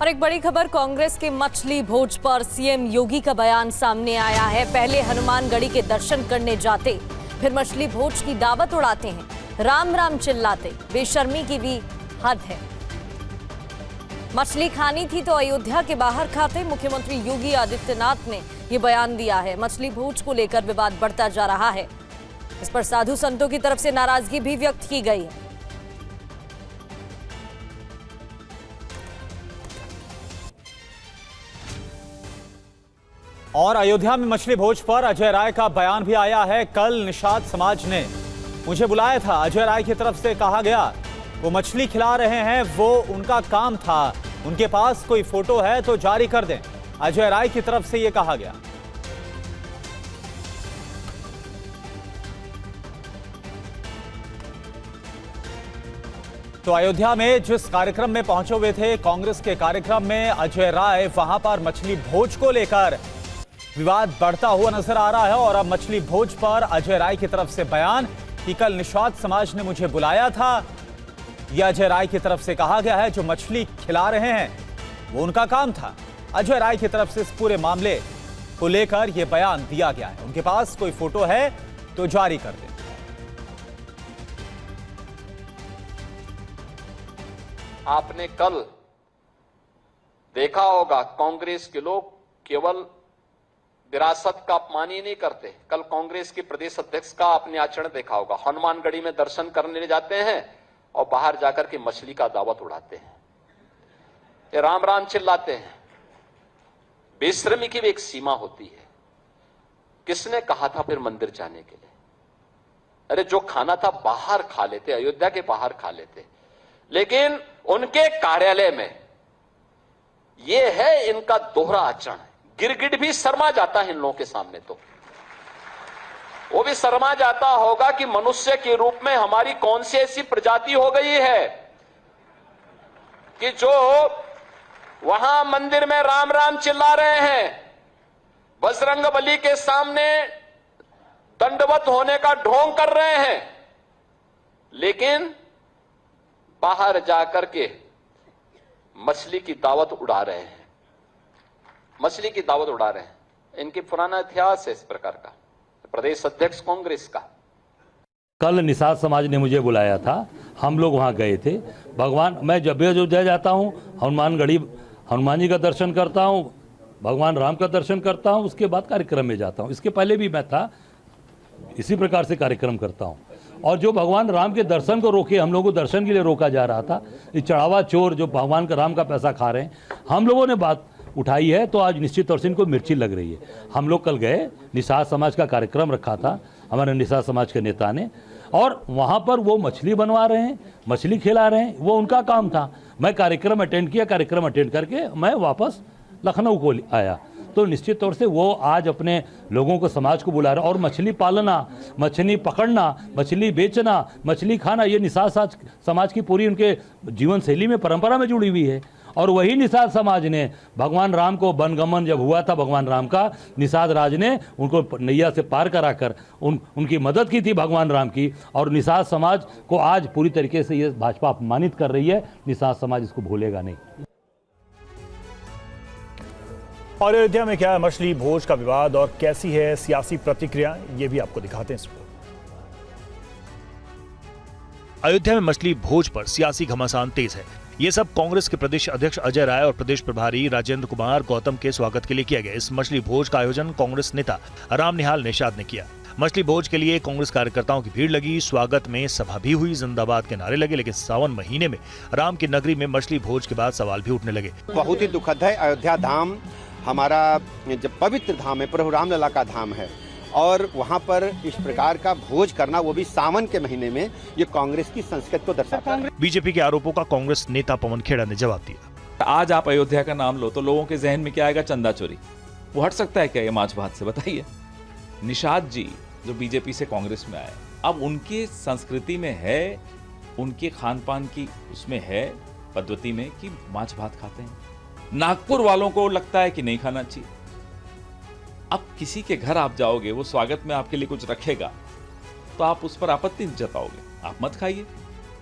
और एक बड़ी खबर, कांग्रेस के मछली भोज पर सीएम योगी का बयान सामने आया है। पहले हनुमानगढ़ी के दर्शन करने जाते, फिर मछली भोज की दावत उड़ाते हैं, राम राम चिल्लाते, बेशर्मी की भी हद है। मछली खानी थी तो अयोध्या के बाहर खाते, मुख्यमंत्री योगी आदित्यनाथ ने ये बयान दिया है। मछली भोज को लेकर विवाद बढ़ता जा रहा है। इस पर साधु संतों की तरफ से नाराजगी भी व्यक्त की गई है। और अयोध्या में मछली भोज पर अजय राय का बयान भी आया है। कल निषाद समाज ने मुझे बुलाया था। अजय राय की तरफ से कहा गया वो मछली खिला रहे हैं, वो उनका काम था, उनके पास कोई फोटो है तो जारी कर दें। अजय राय की तरफ से यह कहा गया। तो अयोध्या में जिस कार्यक्रम में पहुंचे हुए थे, कांग्रेस के कार्यक्रम में अजय राय, वहां पर मछली भोज को लेकर विवाद बढ़ता हुआ नजर आ रहा है। और अब मछली भोज पर अजय राय की तरफ से बयान कि कल निषाद समाज ने मुझे बुलाया था, यह अजय राय की तरफ से कहा गया है। जो मछली खिला रहे हैं वो उनका काम था। अजय राय की तरफ से इस पूरे मामले को लेकर यह बयान दिया गया है। उनके पास कोई फोटो है तो जारी कर दें। आपने कल देखा होगा, कांग्रेस के लोग केवल विरासत का अपमान ही नहीं करते। कल कांग्रेस के प्रदेश अध्यक्ष का आपने आचरण देखा होगा। हनुमानगढ़ी में दर्शन करने जाते हैं और बाहर जाकर के मछली का दावत उड़ाते हैं, ये राम राम चिल्लाते हैं। बेशर्मी की भी एक सीमा होती है। किसने कहा था फिर मंदिर जाने के लिए? अरे जो खाना था बाहर खा लेते, अयोध्या के बाहर खा लेते। लेकिन उनके कार्यालय में यह है इनका दोहरा आचरण। गिरगिट भी शर्मा जाता है इन लोगों के सामने। तो वो भी शर्मा जाता होगा कि मनुष्य के रूप में हमारी कौन सी ऐसी प्रजाति हो गई है कि जो वहां मंदिर में राम राम चिल्ला रहे हैं, बजरंगबली के सामने दंडवत होने का ढोंग कर रहे हैं, लेकिन बाहर जाकर के मछली की दावत उड़ा रहे हैं, मछली की दावत उड़ा रहे हैं। इनकी पुराना इतिहास है इस प्रकार का। प्रदेश अध्यक्ष कांग्रेस का। कल निषाद समाज ने मुझे बुलाया था, हम लोग वहां गए थे। भगवान, मैं जब भी अयोध्या जाता हूं, हनुमानगढ़ी हनुमान जी का दर्शन करता हूं, भगवान राम का दर्शन करता हूं, उसके बाद कार्यक्रम में जाता हूं। इसके पहले भी मैं था, इसी प्रकार से कार्यक्रम करता हूं। और जो भगवान राम के दर्शन को रोके, हम लोगों को दर्शन के लिए रोका जा रहा था, ये चढ़ावा चोर जो भगवान का राम का पैसा खा रहे हैं, हम लोगों ने बात उठाई है। तो आज निश्चित तौर से इनको मिर्ची लग रही है। हम लोग कल गए, निषाद समाज का कार्यक्रम रखा था हमारे निषाद समाज के नेता ने, और वहाँ पर वो मछली बनवा रहे हैं, मछली खिला रहे हैं, वो उनका काम था। मैं कार्यक्रम अटेंड किया, कार्यक्रम अटेंड करके मैं वापस लखनऊ को आया। तो निश्चित तौर से वो आज अपने लोगों को, समाज को बुला रहे हैं। और मछली पालना, मछली पकड़ना, मछली बेचना, मछली खाना, ये निषाद समाज की पूरी उनके जीवन शैली में, परंपरा में जुड़ी हुई है। और वही निषाद समाज ने भगवान राम को वनगमन जब हुआ था भगवान राम का, निषाद राज ने उनको नैया से पार कराकर उनकी मदद की थी भगवान राम की। और निषाद समाज को आज पूरी तरीके से ये भाजपा अपमानित कर रही है। निषाद समाज इसको भूलेगा नहीं। और अयोध्या में क्या है मछली भोज का विवाद और कैसी है सियासी प्रतिक्रिया, ये भी आपको दिखाते हैं। अयोध्या में मछली भोज पर सियासी घमासान तेज है। ये सब कांग्रेस के प्रदेश अध्यक्ष अजय राय और प्रदेश प्रभारी राजेंद्र कुमार गौतम के स्वागत के लिए किया गया। इस मछली भोज का आयोजन कांग्रेस नेता राम निहाल निषाद ने किया। मछली भोज के लिए कांग्रेस कार्यकर्ताओं की भीड़ लगी। स्वागत में सभा भी हुई, जिंदाबाद के नारे लगे। लेकिन सावन महीने में राम की नगरी में मछली भोज के बाद सवाल भी उठने लगे। बहुत ही दुखद है। अयोध्या धाम हमारा जब पवित्र धाम है, प्रभु रामलला का धाम है, और वहां पर इस प्रकार का भोज करना, वो भी सावन के महीने में, ये कांग्रेस की संस्कृति को दर्शाता है। बीजेपी के आरोपों का कांग्रेस नेता पवन खेड़ा ने जवाब दिया। आज आप अयोध्या का नाम लो तो लोगों के जहन में क्या आएगा? चंदा चोरी। वो हट सकता है क्या ये माछ भात से? बताइए। निषाद जी जो बीजेपी से कांग्रेस में आए, अब उनकी संस्कृति में है, उनके खान पान की उसमें है पद्धति में कि माछ भात खाते हैं। नागपुर वालों को लगता है कि नहीं खाना चाहिए। अब किसी के घर आप जाओगे, वो स्वागत में आपके लिए कुछ रखेगा तो आप उस पर आपत्ति जताओगे, आप मत खाइए।